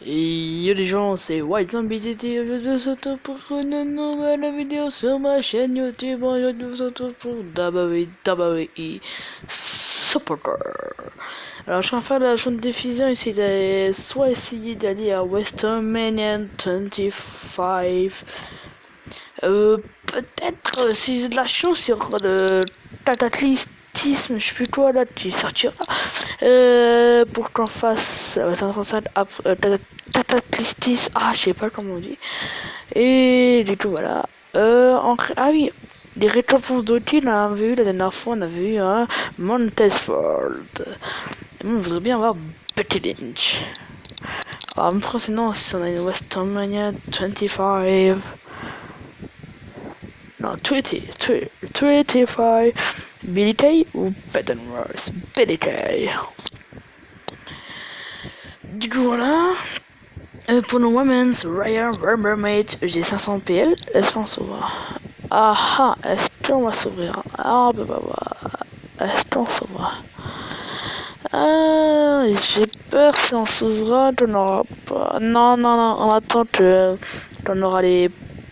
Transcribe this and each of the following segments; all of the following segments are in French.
Et yo les gens, c'est White Zombie TT, je vous retrouve pour une nouvelle vidéo sur ma chaîne YouTube. Je vous retrouve pour WWE Supporter. Alors je suis en train de faire la chaîne de diffusion, essayer d'aller à WrestleMania 25. Peut-être si j'ai de la chance sur le Tataclistisme, je sais plus quoi là, tu sortira. Pour qu'on fasse Tataclistis, je sais pas comment on dit. Et du coup voilà. Ah oui, des récompenses d'outils, on a vu la dernière fois, on a vu un Montesford. Et moi, je voudrais bien avoir Becky Lynch. Alors, me sinon, si on a une WrestleMania 25. Non, 25. Billy Kay ou Peyton Royce? Billy Kay. Du coup, voilà. Pour nos Women's Ryan Mermaid, j'ai 500 PL. Est-ce qu'on s'ouvre? Est-ce qu'on va s'ouvrir? Est-ce qu'on s'ouvre? J'ai peur si on s'ouvre, qu'on n'aura pas. Non, on attend qu'on aura les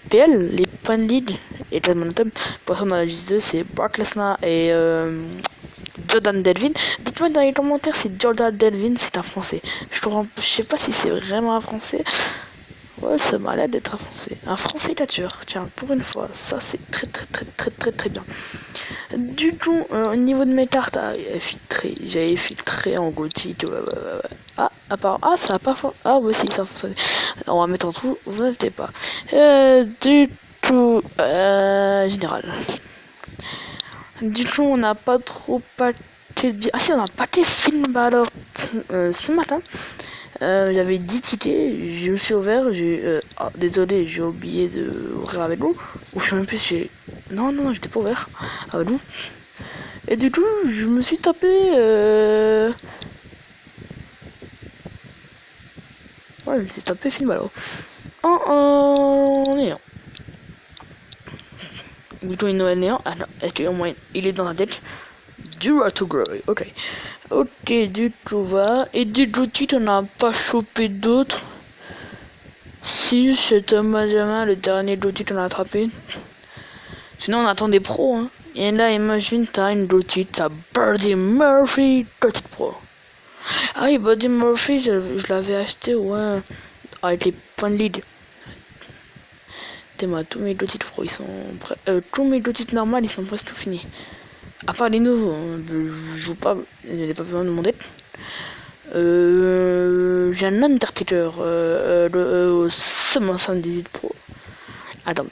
PL, les points de lead. Et John Momentum. Pour ça, on a la liste 2, c'est Brock Lesnar et Jordan Delvin. Dites-moi dans les commentaires si Jordan Delvin c'est un français. Je sais pas si c'est vraiment un français. Ouais, ça m'a l'air d'être un français. Un français nature. Tiens, pour une fois, ça c'est très bien. Du coup, au niveau de mes cartes, j'avais filtré en gothique. Ouais. Ça a pas fonctionné. Ah, ouais, si, ça a fonctionné. On va mettre en tout, vous inquiétez pas. Du coup, général. Du coup, on n'a pas trop paquet de... Ah si, on a un paquet de films, bah alors, ce matin, j'avais 10 tickets, je me suis ouvert, désolé, j'ai oublié de ouvrir avec vous, ou je sais même plus si non, j'étais pas ouvert avec vous. Et du coup, je me suis tapé, ouais, je me suis tapé film alors, en néant. Du coup, Noël néant, alors, est-ce qu'au moins, il est dans la tête? Du Road to Glory, ok. Ok, du coup, va. Et du coup, on n'a pas chopé d'autres. Si, c'est Thomas Jamin, le dernier Dotit, on a attrapé. Sinon, on attend des pros, hein. Et là, imagine, t'as une Dotit, t'as Buddy Murphy, Dotit Pro. Ah oui, Buddy Murphy, je l'avais acheté, ouais, avec les points de lead. Tous mes Dotit Pro, ils sont prêts. Tous mes Dotit normales, ils sont presque tout finis. À part les nouveaux, hein. Je joue pas, je n'ai pas besoin de mon deck. J'ai un Undertaker, le Summon 78 Pro. Attends,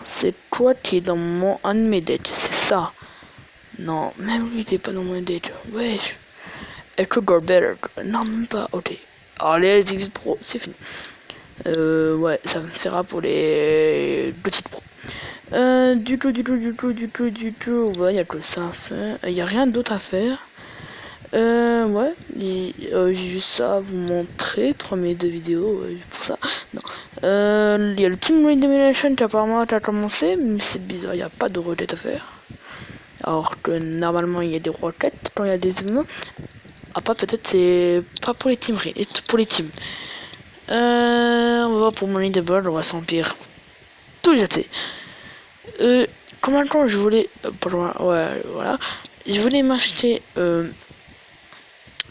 c'est quoi qui est dans un de mes decks? C'est ça? Non, même lui il est pas dans mon deck. Wesh. Echo Gorberg. Non, même pas. Ok. Allez, les Pro, c'est fini. Ouais, ça me sera pour les petites pro. Du coup, ouais, y a que ça à faire. Y a rien d'autre à faire. Ouais, j'ai juste ça à vous montrer, 3 minutes de vidéo, pour ça. Non. Il y a le Team Redemption qui apparemment a commencé, mais c'est bizarre, il n'y a pas de requête à faire. Alors que normalement il y a des requêtes quand il y a des événements. Après peut-être c'est pas pour les teams, pour les teams. On va voir pour mon leaderboard, on va s'empire. Tout jeté. Combien de temps je voulais... ouais, voilà. Je voulais m'acheter...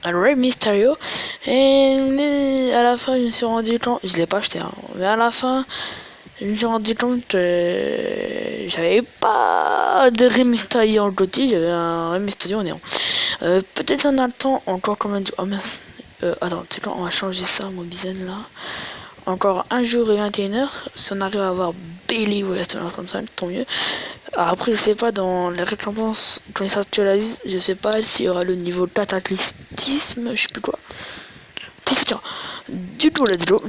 Rey Mysterio et à la fin je me suis rendu compte, je l'ai pas acheté hein, mais à la fin je me suis rendu compte que j'avais pas de Rey Mysterio en côté, j'avais un Rey Mysterio en néant. Peut-être on attend encore combien de... Oh mince, attends, tu sais quoi, on va changer ça mon bizen là. Encore un jour et 21h, si on arrive à avoir Bailey Western comme ça, tant mieux. Alors après, je sais pas, dans les récompenses, quand ils s'actualisent, je sais pas s'il y aura le niveau cataclysme, je sais plus quoi. Tiens, du tout, let's go.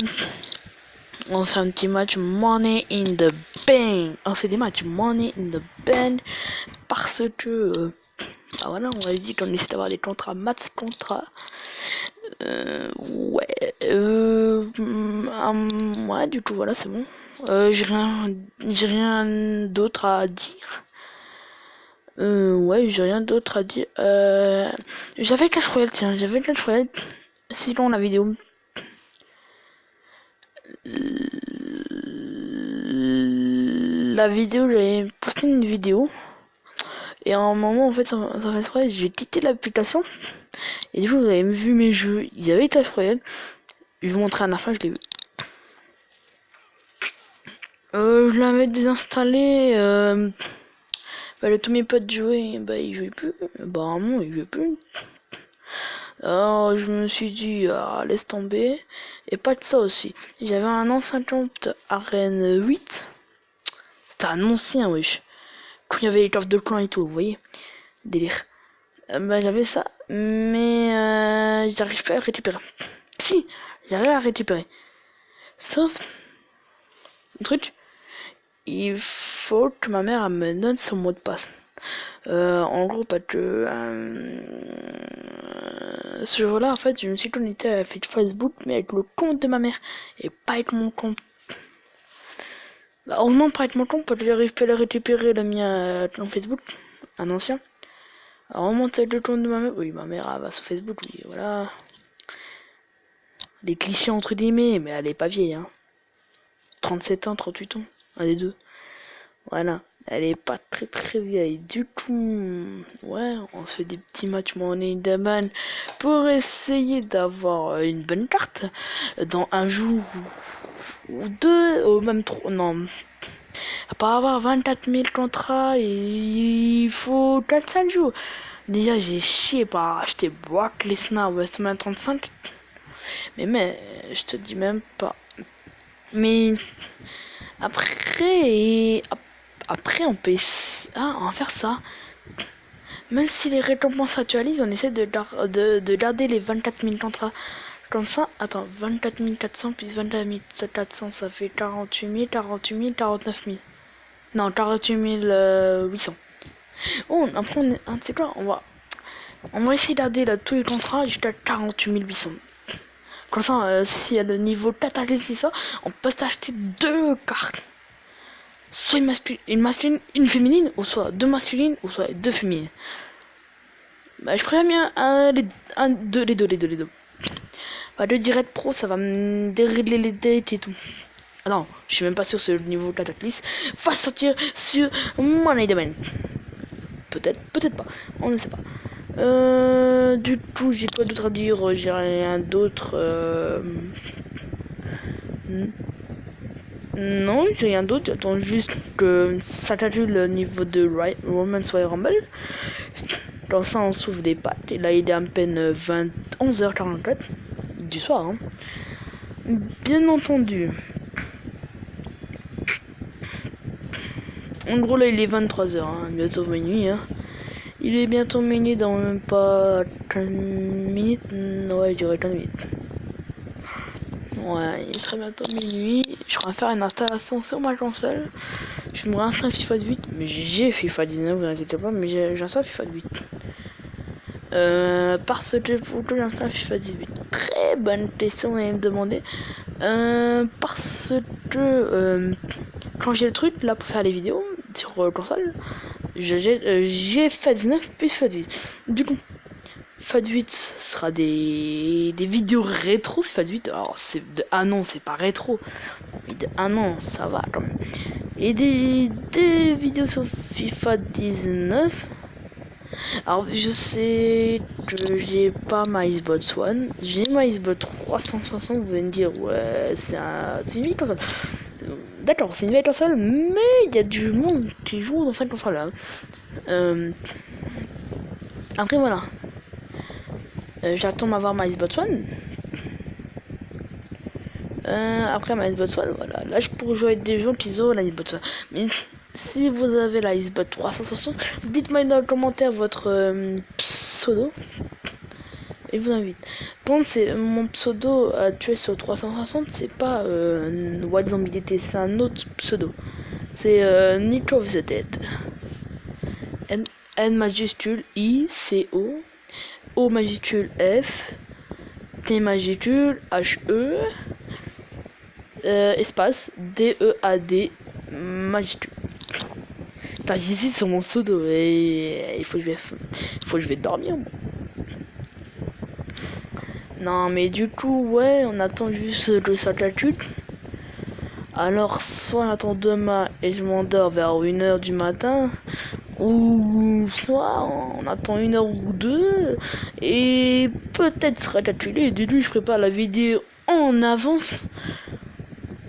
On fait un petit match Money in the Bank. On fait des matchs Money in the Bank parce que, voilà, on a dit qu'on essaie d'avoir des contrats, match contrats. Ouais, ouais, du coup, voilà, c'est bon. J'ai rien d'autre à dire. Ouais, j'ai rien d'autre à dire. J'avais Clash Royale, tiens, Sinon, la vidéo. la vidéo, j'avais posté une vidéo. Et à un moment, en fait, ça fait exprès, j'ai quitté l'application. Et du coup, vous avez vu mes jeux. Il y avait Clash Royale. Je vais vous montrer à la fin, je l'ai vu. Je l'avais désinstallé. Tous mes potes jouaient. Ils jouaient plus. Apparemment, ils jouaient plus. Alors, je me suis dit, laisse tomber. Et pas de ça aussi. J'avais un ancien compte Arène 8. C'était un ancien, wesh. Quand il y avait les coffres de clan et tout, vous voyez. Délire. J'avais ça, mais j'arrive pas à récupérer. Si, j'arrive à récupérer. Sauf, le truc, il faut que ma mère me donne son mot de passe. En gros, parce que ce jour-là, en fait, je me suis connecté à Facebook, mais avec le compte de ma mère, et pas avec mon compte. Heureusement, pas avec mon compte, parce que j'arrive pas à le récupérer, le mien, dans Facebook, un ancien. Alors, on monte avec le compte de ma mère. Oui, ma mère, elle va sur Facebook, oui, voilà. Les clichés entre guillemets, mais elle est pas vieille, hein. 37 ans, 38 ans, un des deux. Voilà, elle est pas très vieille. Du coup, ouais, on se fait des petits matchs money in the bank pour essayer d'avoir une bonne carte dans un jour ou deux, ou même trois. Non, à part avoir 24 000 contrats, il faut 4-5 jours. Déjà, j'ai chié par acheter Brock Lesnar WrestleMania 35. Mais je te dis même pas. Mais après, on peut en faire ça. Même si les récompenses s'actualisent, on essaie de garder les 24 000 contrats. Comme ça, attends, 24 400 plus 24 400, ça fait 48 000, 48 000, 49 000. Non, 48 800. Oh, après, tu sais quoi, on va essayer de garder là, tous les contrats jusqu'à 48 800. Comme ça, si y a le niveau 4 c'est ça, on peut s'acheter deux cartes. Soit une masculine, une féminine, ou soit deux masculines, ou soit deux féminines. Je préfère bien les deux. Le direct pro, ça va me dérégler les dates et tout. Ah non, je suis même pas sûr sur le niveau Cataclysme va sortir sur Money Domain. Peut-être pas, on ne sait pas. Du coup, j'ai quoi d'autre à dire, j'ai rien d'autre. Non, j'ai rien d'autre, j'attends juste que ça calcule le niveau de Romance Royal Rumble. Dans ça, on s'ouvre des pattes, et là, il est à peine 11h44 du soir. Hein. Bien entendu. En gros, là, il est 23h, hein, bientôt minuit. Hein. Il est bientôt minuit dans même pas 15 minutes. Ouais, je dirais 15 minutes. Ouais, il serait bientôt minuit. Je vais faire une installation sur ma console. Je me réinstalle FIFA 8, mais j'ai FIFA 19, vous inquiétez pas, mais j'installe FIFA 8. Parce que pourquoi j'installe FIFA 18? Très bonne question, vous allez me demander. Parce que quand j'ai le truc là pour faire les vidéos sur console, j'ai FIFA 19 plus FIFA 8. Du coup, FIFA 8 sera des vidéos rétro. FIFA 8, alors c'est de un an, c'est pas rétro, mais de un an, ça va quand même. Et des vidéos sur FIFA 19. Alors je sais que j'ai pas ma Xbox One, j'ai ma Xbox 360, vous allez me dire ouais c'est une vieille console. D'accord, c'est une vieille console, mais il y a du monde qui joue dans cette console là. Après voilà, j'attends d'avoir ma Xbox One. Après ma Xbox One, voilà, là je pourrais jouer avec des gens qui ont la Xbox One. Mais si vous avez la Xbox 360, dites-moi dans le commentaire votre pseudo. Et vous invite. Bon, c'est mon pseudo actuel sur 360, c'est pas Wild Zombie DT, c'est un autre pseudo. C'est Nick of the Dead. N majuscule I C O, O majuscule F, T majuscule H E, espace D E A D majuscule. J'hésite sur mon pseudo et il faut que je vais dormir. Non mais du coup ouais, on attend juste que ça calcule. Alors, soit on attend demain et je m'endors vers 1h du matin, ou soit on attend 1 heure ou deux, et peut-être sera titulé, et du coup je prépare la vidéo en avance,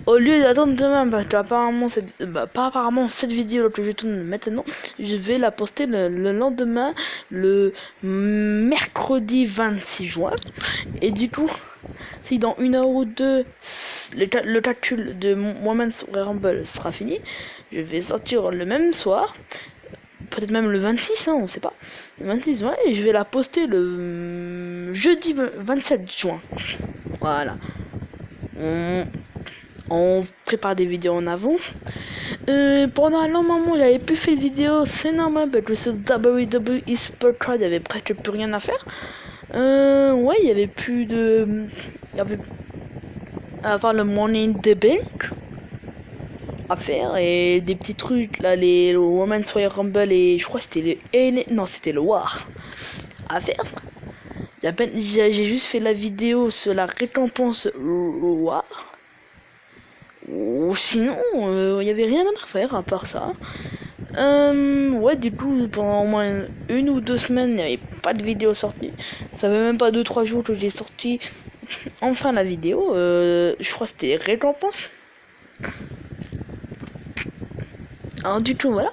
au lieu d'attendre demain, parce que apparemment cette vidéo que je tourne maintenant, je vais la poster le lendemain, le mercredi 26 juin, et du coup... Si dans 1 heure ou deux, le calcul de Women's Rumble sera fini, je vais sortir le même soir, peut-être même le 26, hein, on sait pas, le 26 juin, et je vais la poster le jeudi 27 juin. Voilà. On prépare des vidéos en avance. Pendant un long moment, j'avais plus fait de vidéos, c'est normal, parce que ce WWE Spotlight, il y avait presque plus rien à faire. Ouais, il y avait plus de... Il y avait... À part le Money in the Bank à faire et des petits trucs, là, les Women's Royal Rumble et je crois que c'était non, c'était le War à faire. J'ai juste fait la vidéo sur la récompense War. Ou sinon, il y avait rien d'autre à faire à part ça. Ouais, du coup, pendant au moins 1 ou 2 semaines, il n'y avait pas de vidéo sortie. Ça fait même pas 2-3 jours que j'ai sorti enfin la vidéo. Je crois que c'était récompense. Alors, du coup, voilà.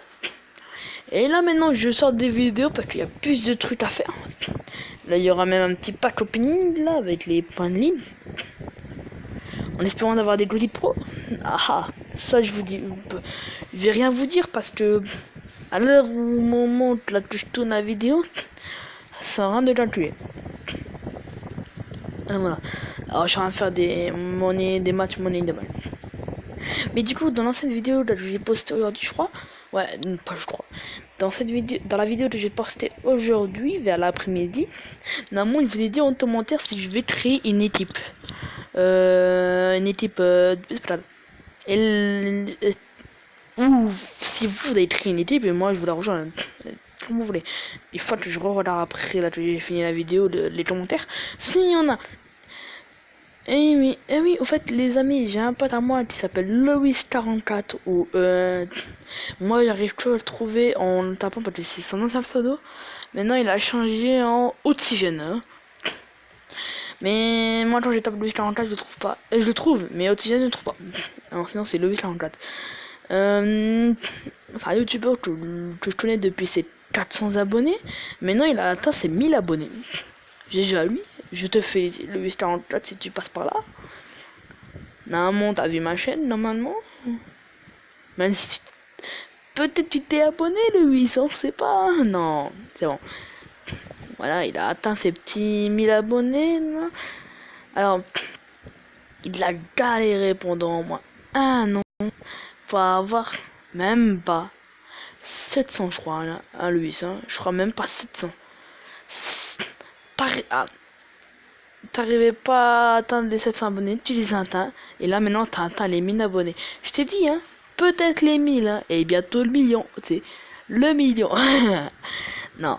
Et là, maintenant, je sors des vidéos parce qu'il y a plus de trucs à faire. Là, il y aura même un petit pack opening là avec les points de ligne. En espérant d'avoir des goodies pro. Ah, ça, je vous dis. Je vais rien vous dire parce que à l'heure où on monte là que je tourne la vidéo, ça sert à rien de calculer. Alors voilà. Alors je suis en train de faire des matchs monnaie de mal. Mais du coup, dans l'ancienne vidéo que j'ai postée aujourd'hui, je crois. Ouais, pas je crois. Dans la vidéo que j'ai postée aujourd'hui, vers l'après-midi, normalement, il vous a dit en commentaire si je vais créer une équipe. Une équipe ou si vous avez créé une équipe et moi je vous la rejoins. Comme vous voulez. Il faut que je regarde après là que j'ai fini la vidéo les commentaires. S'il y en a. Oui, au fait les amis, j'ai un pote à moi qui s'appelle Louis44 ou moi j'arrive plus à le trouver en tapant parce que c'est son ancien pseudo. Maintenant il a changé en Oxygène. Hein. Mais moi quand je tape Louis44 je le trouve pas. Je le trouve, mais Oxygène je le trouve pas. Alors sinon c'est Louis44. C'est un youtubeur que je connais depuis ses 400 abonnés. Maintenant il a atteint ses 1000 abonnés. GG à lui. Je te fais le 844 si tu passes par là. Normalement, t'as vu ma chaîne, normalement. Même si peut-être tu t'es abonné le 800, je sais pas. Non, c'est bon. Voilà, il a atteint ses petits 1000 abonnés. Là. Alors, il a galéré pendant au moins un an pour avoir même pas 700, je crois, là, à lui, ça. Je crois même pas 700. T'arrivais pas à atteindre les 700 abonnés, tu les as atteints, et là maintenant t'as atteint les 1000 abonnés. Je t'ai dit, hein, peut-être les 1000, hein, et bientôt le million, c'est le million. Non,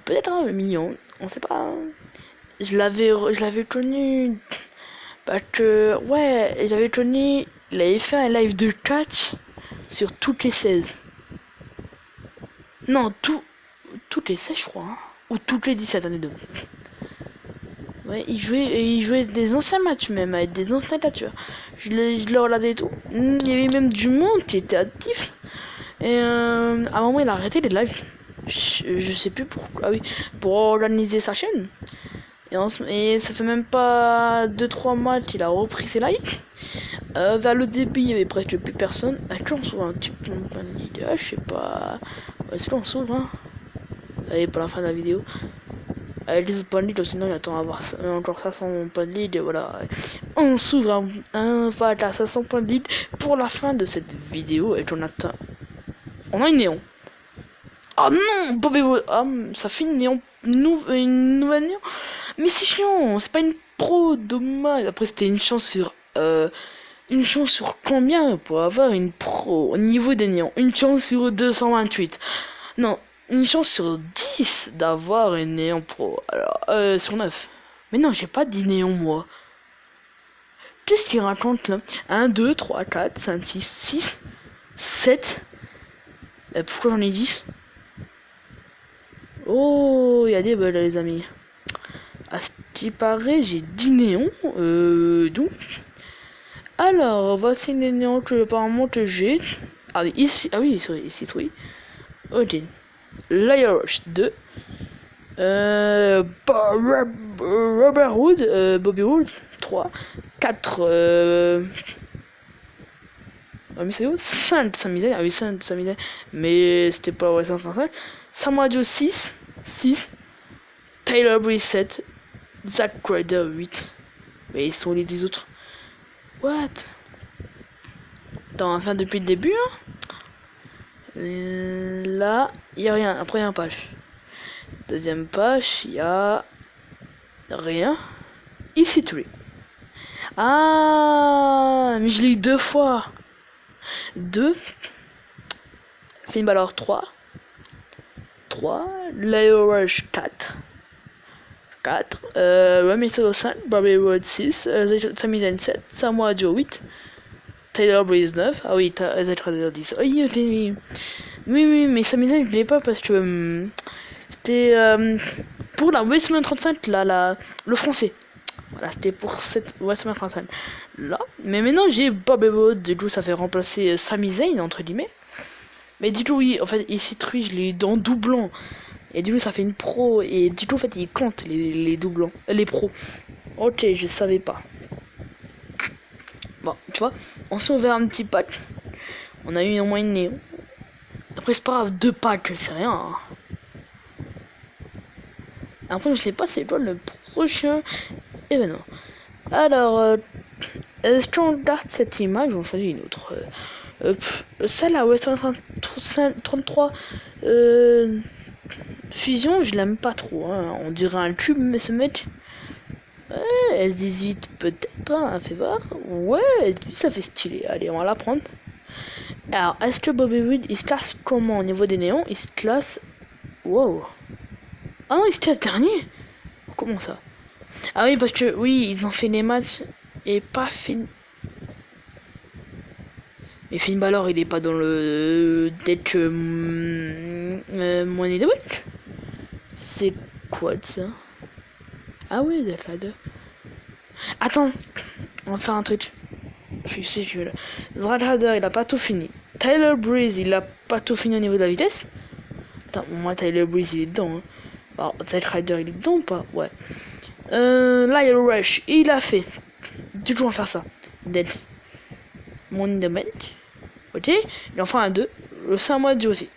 peut-être hein, le million, on sait pas. Hein. Je l'avais connu, parce que, ouais, j'avais connu, il avait fait un live de catch sur toutes les 16. Non, toutes les 16, je crois, hein, ou toutes les 17 années de. Ouais, il jouait des anciens matchs même, avec des anciens catcheurs. Je le regardais et tout. Il y avait même du monde qui était actif. Et à un moment, il a arrêté les lives. Je sais plus pourquoi. Ah oui, pour organiser sa chaîne. Et ça fait même pas 2-3 mois qu'il a repris ses lives. Vers le début, il y avait presque plus personne. Là, on s'ouvre un petit peu de je sais pas. Ouais, c'est pas on s'ouvre, hein. Allez, pour la fin de la vidéo. Avec les autres points de lead, sinon il attend à avoir encore 500 points de lead et voilà. On s'ouvre un vague à 500 points de lead pour la fin de cette vidéo et on attend. On a une néon. Ah non, Bobby, ah, ça fait une néon, une nouvelle néon. Mais c'est chiant, c'est pas une pro, dommage. Après c'était une chance sur combien pour avoir une pro au niveau des néons? Une chance sur 228. Non, une chance sur 10 d'avoir une néon pro. Alors, sur 9. Mais non, j'ai pas dit néon, moi. Qu'est-ce qu'il raconte là? 1, 2, 3, 4, 5, 6, 6, 7. Pourquoi j'en ai 10? Oh, il y a des bugs là, les amis. À ce qui paraît, j'ai 10 néons. Donc. Alors, voici les néons que apparemment que j'ai. Ah oui, ici. Ah oui, ici, oui. Ok. Liar Rush 2. Robert Wood, Bobby Wood 3. 4. Ah, mais c'est où 5 Samizai. Ah oui, 5 Samizai. Mais c'était pas ouais, 5. Samoa Joe 6. 6. Tyler Breeze 7. Zack Ryder 8. Mais ils sont les 10 autres. What? Attends, on va faire depuis le début. Hein. Là, il n'y a rien. Après, il y a une page. Deuxième page, il y a rien. Ici, tout. Ah, mais je l'ai eu 2 fois. 2. Finn Balor 3. 3. Leo Rush 4. 4. Remy Mysterio 5. Bobby Roode 6. Sami Zayn 7. Samoa Joe 8. Tyler Breeze 9. Ah oui, Zack Ryder 10. Oui, mais Sami Zayn, je l'ai pas parce que c'était pour la WrestleMania 35, le français. Voilà, c'était pour cette WrestleMania 35. Là, mais maintenant j'ai Bobby Roode, du coup ça fait remplacer Sami Zayn, entre guillemets. Mais du coup, oui, en fait, ici, Trui, je l'ai eu dans doublant. Et du coup, ça fait une pro. Et du coup, en fait, il compte les doublants. Les pros. Ok, je savais pas. Bon, tu vois, on s'est ouvert un petit pack. On a eu au moins une néon. Après, c'est pas grave, 2 packs, c'est rien. Hein. Après, je sais pas c'est quoi le prochain événement. Alors, est-ce qu'on garde cette image ou on choisit une autre celle-là, ouais, 33 Fusion, je l'aime pas trop. Hein. On dirait un cube, mais ce mec. Ouais, S18 peut-être, hein, fait voir. Ouais, S18 ça fait stylé. Allez, on va la prendre. Alors, est-ce que Bobby Roode il se classe comment au niveau des néons? Il se classe. Wow. Ah non, il se classe dernier. Comment ça? Ah oui, parce que oui, ils ont fait des matchs et pas Finn. Mais Finn Balor, il est pas dans le deck Money the Bank. C'est quoi de ça? Ah oui, Zack Ryder. Attends, on va faire un truc. Je sais, je vais là. Zack Ryder, il a pas tout fini. Tyler Breeze, il a pas tout fini au niveau de la vitesse. Attends, moi, Tyler Breeze, il est dedans. Hein. Alors, Zack Ryder, il est dedans ou pas? Ouais. Lyle Rush, il a fait. Du coup, on va faire ça. Dead. Money in the Bank. Ok. Il en fera un 2. Le Samoa Joe aussi.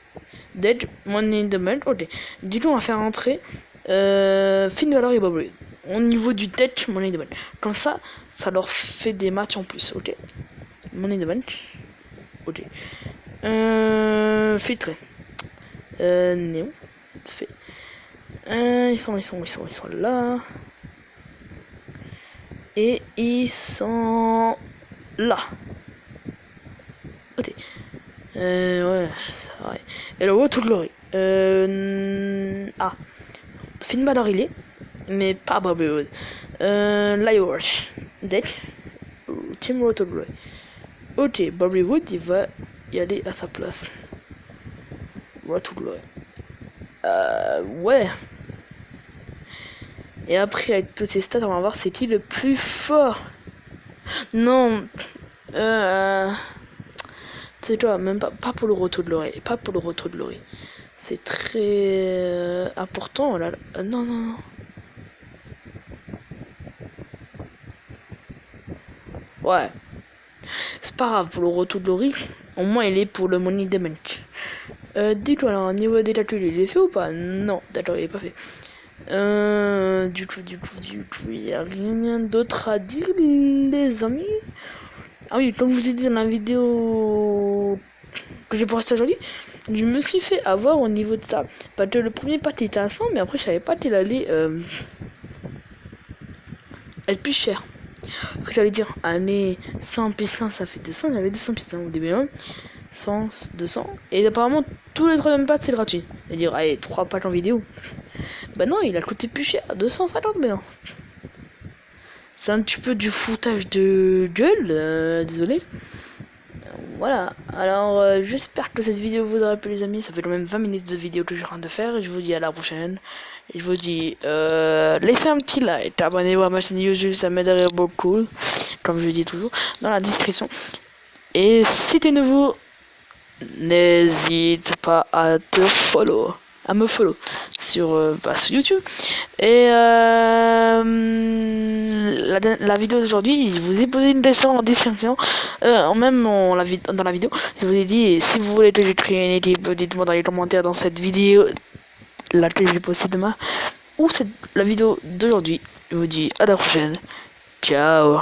Dead. Money in the Bank. Ok. Du coup, on va faire entrer Finn Balor et Bob Roode. Au niveau du tech, Money in the Bank. Comme ça, ça leur fait des matchs en plus. Ok. Money in the Bank. Ok. Filtré. Néon. Fait. Ils sont là. Et ils sont là. Ok. Ouais, c'est vrai. Et le Retour de Glory. Ah. Finn Balor il est. Mais pas Bobby Roode. Lyors. Deck. Team Retour de Glory. Ok, Bobby Roode il va y aller à sa place. Retour de Glory. Ouais. Et après, avec toutes ces stats, on va voir c'est qui le plus fort. Non. C'est toi, même pas pour le Retour de l'oreille. Pas pour le Retour de l'oreille. C'est très important. Là. Non. Ouais. C'est pas grave pour le Retour de l'oreille. Au moins, il est pour le Money Damage. Dis-toi, alors, au niveau des calculs, il est fait ou pas? Non, d'accord, il est pas fait. Du coup, il n'y a rien d'autre à dire, les amis. Ah oui, comme je vous ai dit dans la vidéo que j'ai postée aujourd'hui, je me suis fait avoir au niveau de ça. Parce que le premier pack était à 100, mais après, je savais pas qu'il allait être plus cher. Après, j'allais dire, allez, 100 plus 100, ça fait 200. J'avais 200 plus 1 au début, hein. 100, 200. Et apparemment, tous les troisième packs, c'est gratuit. C'est-à-dire, allez, 3 packs en vidéo. Bah non, il a coûté plus cher, 250 maintenant. c'est un petit peu du foutage de gueule, désolé. Voilà, alors j'espère que cette vidéo vous aura plu les amis, ça fait quand même 20 minutes de vidéo que je suis en train de faire, et je vous dis à la prochaine. Et je vous dis, laissez un petit like, abonnez-vous à ma chaîne YouTube, ça m'aiderait beaucoup, comme je dis toujours, dans la description. Et si t'es nouveau, n'hésite pas à me follow sur YouTube. Et la vidéo d'aujourd'hui, je vous ai posé une question en description, dans la vidéo, je vous ai dit, si vous voulez que je crée une équipe, dites-moi dans les commentaires dans cette vidéo, laquelle j'ai postée demain, ou la vidéo d'aujourd'hui. Je vous dis à la prochaine, ciao.